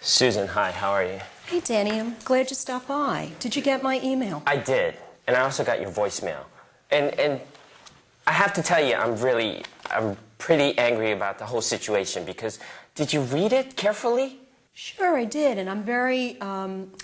Susan, hi, how are you? Hey, Danny, I'm glad you stopped by. Did you get my email? I did, and I also got your voicemail. And I have to tell you, I'm pretty angry about the whole situation because did you read it carefully? Sure, I did, and I'm very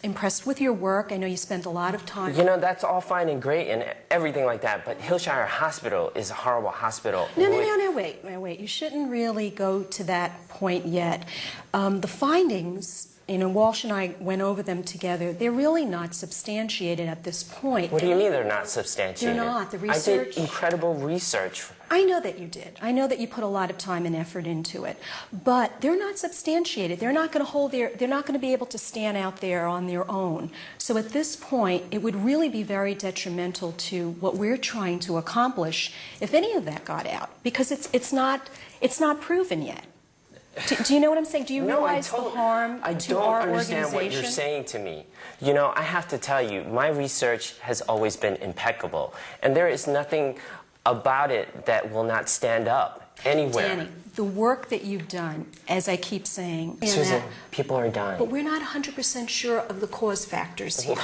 impressed with your work. I know you spent a lot of time. You know, that's all fine and great and everything like that, but Hillshire Hospital is a horrible hospital. No, wait. You shouldn't really go to that point yet. The findings, Walsh and I went over them together. They're really not substantiated at this point. What do you mean they're not substantiated? They're not. The research... I did incredible research. I know that you did. I know that you put a lot of time and effort into it. But they're not substantiated. They're not going to be able to stand out there on their own. So at this point, it would really be very detrimental to what we're trying to accomplish if any of that got out, because it's not proven yet. Do you know what I'm saying? Do you realize the harm to our organization? I don't understand what you're saying to me. You know, I have to tell you, my research has always been impeccable, and there is nothing about it that will not stand up anywhere. Danny, the work that you've done, as I keep saying... Susan, people are dying. But we're not 100% sure of the cause factors here.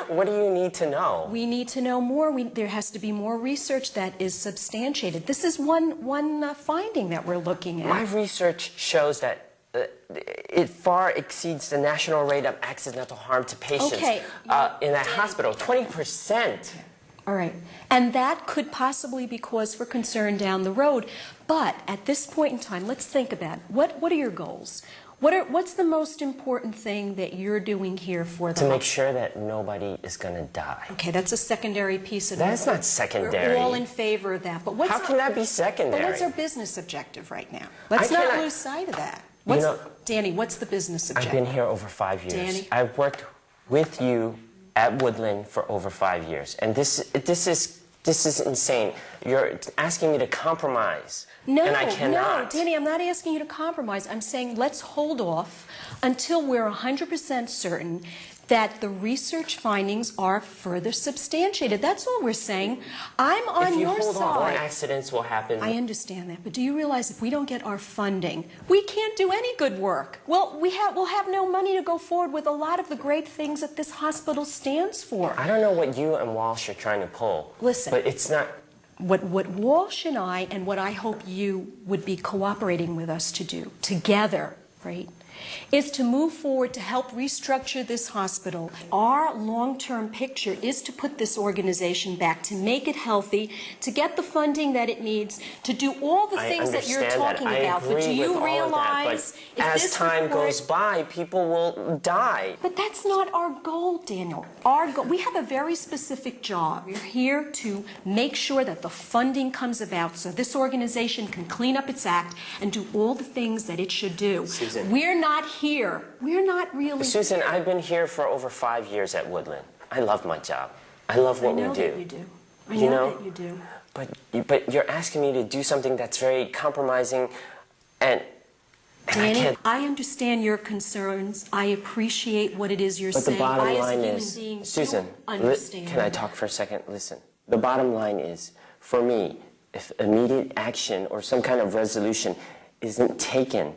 What do you need to know? We need to know more. There has to be more research that is substantiated. This is one finding that we're looking at. My research shows that it far exceeds the national rate of accidental harm to patients in that hospital, 20%. All right. And that could possibly be cause for concern down the road. But at this point in time, let's think about it. What are your goals? What's the most important thing that you're doing here for the... To make sure that nobody is going to die. Okay, that's a secondary piece of it. That's not secondary. We're all in favor of that. But how can that be secondary? But what's our business objective right now? Let's not lose sight of that. Danny, what's the business objective? I've been here over 5 years. Danny? I've worked with you at Woodland for over 5 years, and this is insane. You're asking me to compromise, and I cannot. No, Danny, I'm not asking you to compromise. I'm saying let's hold off until we're 100% certain that the research findings are further substantiated. That's all we're saying. I'm on your side. If you hold on, more accidents will happen. I understand that, but do you realize if we don't get our funding, we can't do any good work? Well, we'll have no money to go forward with a lot of the great things that this hospital stands for. I don't know what you and Walsh are trying to pull. Listen. But it's not... What Walsh and I, and what I hope you would be cooperating with us to do together, right, is to move forward to help restructure this hospital. Our long-term picture is to put this organization back, to make it healthy, to get the funding that it needs, to do all the things that you're talking about. But do you realize as time goes by, people will die? But that's not our goal, Daniel. Our goal, we have a very specific job. We're here to make sure that the funding comes about so this organization can clean up its act and do all the things that it should do. Susan. We're not here. We're not really... Susan, I've been here for over 5 years at Woodland. I love my job. I love what we do. I know that you do. I know that you do. But you're asking me to do something that's very compromising, and Danny, I understand your concerns. I appreciate what it is you're saying. But the bottom line is, Susan, can I talk for a second? Listen, the bottom line is, for me, if immediate action or some kind of resolution isn't taken,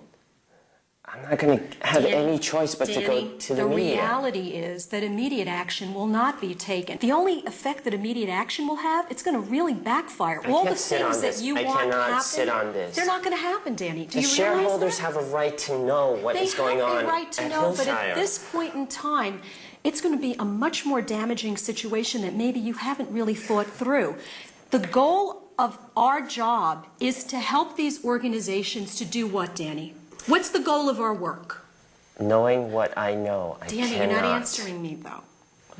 I'm not going to have any choice but to go to the media. The reality is that immediate action will not be taken. The only effect that immediate action will have, it's going to really backfire. All the things that you want to happen, I cannot sit on this. They're not going to happen, Danny. Do you realize that? The shareholders have a right to know what is going on at Hillshire. They have a right to know, but at this point in time, it's going to be a much more damaging situation that maybe you haven't really thought through. The goal of our job is to help these organizations to do what, Danny? What's the goal of our work? Knowing what I know, I cannot. Danny, you're not answering me, though.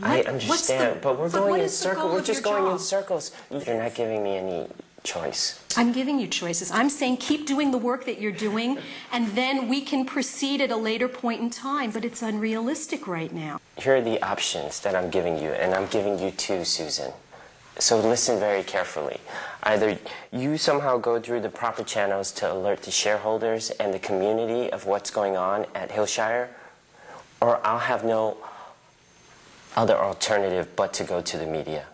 I understand, but we're going in circles. We're just going in circles. You're not giving me any choice. I'm giving you choices. I'm saying keep doing the work that you're doing, and then we can proceed at a later point in time, but it's unrealistic right now. Here are the options that I'm giving you, and I'm giving you two, Susan. So listen very carefully. Either you somehow go through the proper channels to alert the shareholders and the community of what's going on at Hillshire, or I'll have no other alternative but to go to the media.